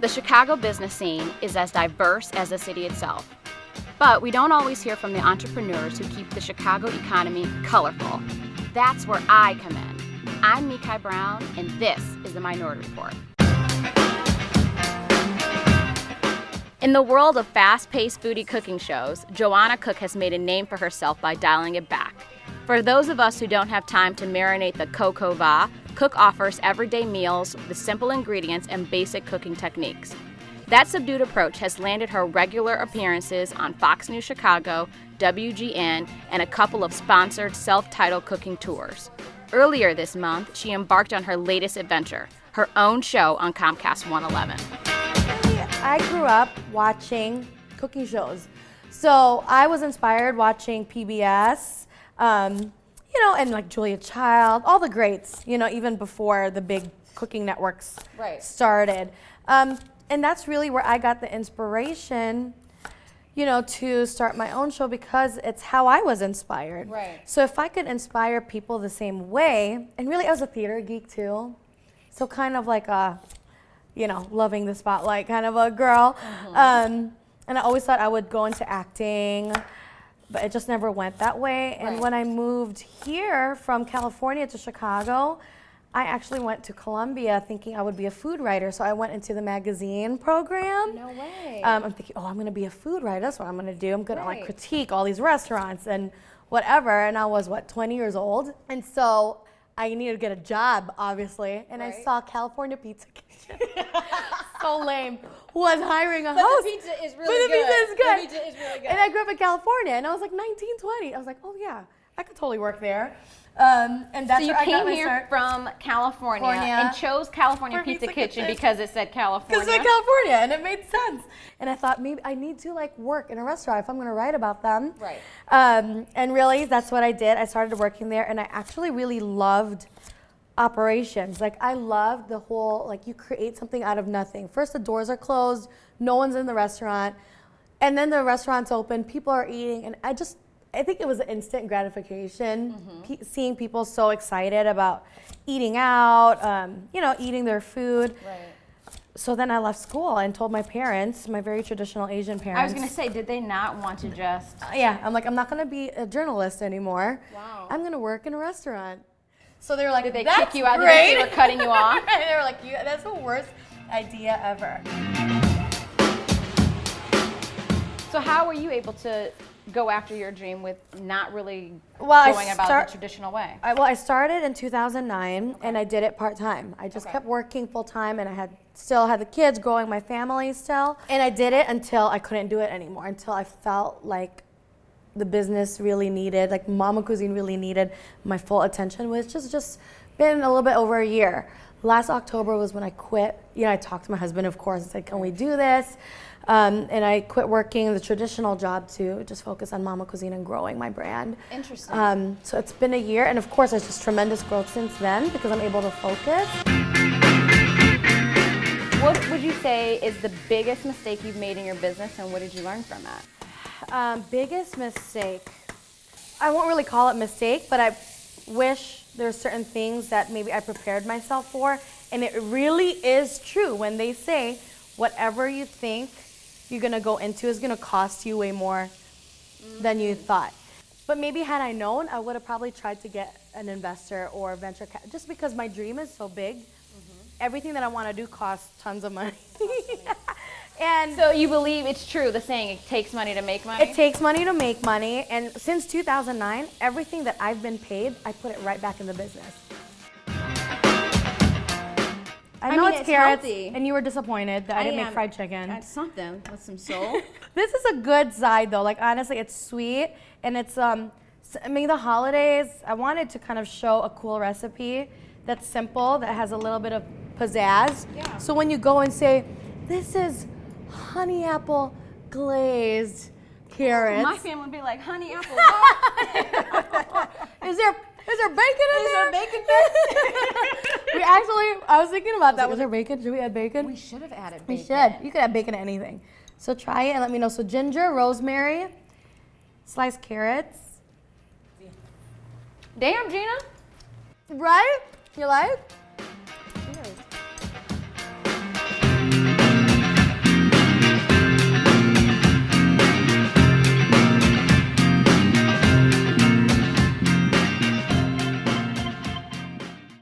The Chicago business scene is as diverse as the city itself. But we don't always hear from the entrepreneurs who keep the Chicago economy colorful. That's where I come in. I'm Micaela Brown, and this is the Minority Report. In the world of fast-paced foodie cooking shows, Johanna Cook has made a name for herself by dialing it back. For those of us who don't have time to marinate the coq au vin, Cook offers everyday meals with simple ingredients and basic cooking techniques. That subdued approach has landed her regular appearances on Fox News Chicago, WGN, and a couple of sponsored self-titled cooking tours. Earlier this month, she embarked on her latest adventure, her own show on Comcast 111. I grew up watching cooking shows. So I was inspired watching PBS, and like Julia Child, all the greats, even before the big cooking networks started. And that's really where I got the inspiration, to start my own show because it's how I was inspired. Right. So if I could inspire people the same way, and really I was a theater geek too, so kind of like a, loving the spotlight kind of a girl. And I always thought I would go into acting, but it just never went that way. And when I moved here from California to Chicago, I actually went to Columbia thinking I would be a food writer. So I went into the magazine program. No way. I'm thinking, I'm gonna be a food writer. That's what I'm gonna do. I'm gonna critique all these restaurants and whatever. And I was 20 years old. And so I needed to get a job, obviously. And I saw California Pizza Kitchen. So lame. Was hiring a host. But the pizza is really good. The pizza is good. The pizza is really good. And I grew up in California, and I was like 19, 20. I was like, oh yeah, I could totally work there. And that's so you where I got came my here start. from California and chose California Pizza Kitchen because it said California. Because it said California, and it made sense. And I thought maybe I need to work in a restaurant if I'm going to write about them. Right. And really, that's what I did. I started working there, and I actually really loved operations. I loved the whole, you create something out of nothing. First, the doors are closed, no one's in the restaurant, and then the restaurant's open, people are eating, and I think it was instant gratification, seeing people so excited about eating out, eating their food. Right. So then I left school and told my parents, my very traditional Asian parents. I was going to say, did they not want to just... I'm like, I'm not going to be a journalist anymore. Wow. I'm going to work in a restaurant. So they were like, did they that's kick you out? great. They were cutting you off? They were like, that's the worst idea ever. So how were you able to go after your dream with not really going about it the traditional way? I started in 2009, and I did it part-time. I just kept working full-time, and I still had the kids, growing my family still. And I did it until I couldn't do it anymore, until I felt like the business really needed, Momma Cuisine really needed my full attention, which has just been a little bit over a year. Last October was when I quit. I talked to my husband, of course, and said, can we do this? And I quit working the traditional job to just focus on Momma Cuisine and growing my brand. Interesting. So it's been a year, and of course, there's just tremendous growth since then because I'm able to focus. What would you say is the biggest mistake you've made in your business, and what did you learn from that? Biggest mistake. I won't really call it mistake, but I wish there's certain things that maybe I prepared myself for. And it really is true when they say whatever you think you're going to go into is going to cost you way more than you thought. But maybe had I known, I would have probably tried to get an investor or venture capital, just because my dream is so big. Everything that I want to do costs tons of money. And so you believe it's true, the saying, it takes money to make money? It takes money to make money, and since 2009, everything that I've been paid, I put it right back in the business. I know it's carrots, healthy. And you were disappointed that I didn't make fried chicken. That's something with some soul. This is a good side though, honestly, it's sweet, and it's, the holidays, I wanted to kind of show a cool recipe that's simple, that has a little bit of pizzazz. Yeah. So when you go and say, this is honey apple glazed carrots. My family would be like, honey apple what? Is there bacon in there? Is there bacon there? I was thinking about that. Was there bacon? Should we add bacon? We should have added bacon. We should. You could add bacon to anything. So try it and let me know. So ginger, rosemary, sliced carrots. Damn, Gina. Right? You like?